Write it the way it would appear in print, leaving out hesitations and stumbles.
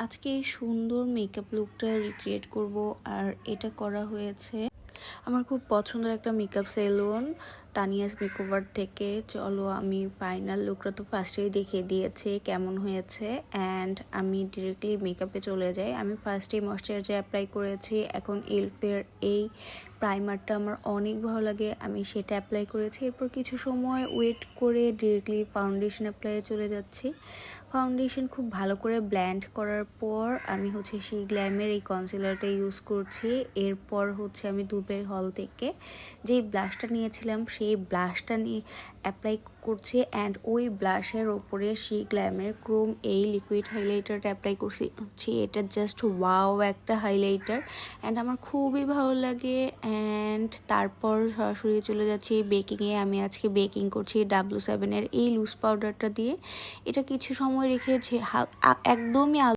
আজকে এই সুন্দর মেকআপ লুকটা রিক্রিয়েট করব আর এটা করা হয়েছে আমার খুব পছন্দের একটা মেকআপ সেলুন তানিয়াস মেকওভার থেকে। চলো আমি ফাইনাল লুকটা তো ফার্স্টেই দেখিয়ে দিয়েছি কেমন হয়েছে, অ্যান্ড আমি ডিরেক্টলি মেকআপে চলে যাই। আমি ফার্স্টেই ময়শ্চারাইজার অ্যাপ্লাই করেছি, এখন এলফের এই প্রাইমারটা আমার অনেক ভালো লাগে, আমি সেটা অ্যাপ্লাই করেছি। এরপর কিছু সময় ওয়েট করে ডিরেক্টলি ফাউন্ডেশন অ্যাপ্লাই চলে যাচ্ছি। ফাউন্ডেশন খুব ভালো করে ব্ল্যান্ড করার পর আমি সেই গ্ল্যামের এই কনসিলারটা ইউজ করছি। এরপর আমি দুবাই হল থেকে যেই ব্লাশটা নিয়েছিলাম সেই ব্লাশটা নিয়ে অ্যাপ্লাই করছি, অ্যান্ড ওই ব্লাশের ওপরে সেই গ্ল্যামের ক্রোম এই লিকুইড হাইলাইটারটা অ্যাপ্লাই করছি। এটা জাস্ট ওয়াও একটা হাইলাইটার, অ্যান্ড আমার খুবই ভালো লাগে। অ্যান্ড তারপর সরাসরি চলে যাচ্ছি বেকিংয়ে। আমি আজকে বেকিং করছি W7-এর এই লুজ পাউডারটা দিয়ে। এটা কিছু সময় রেখেছি একদমই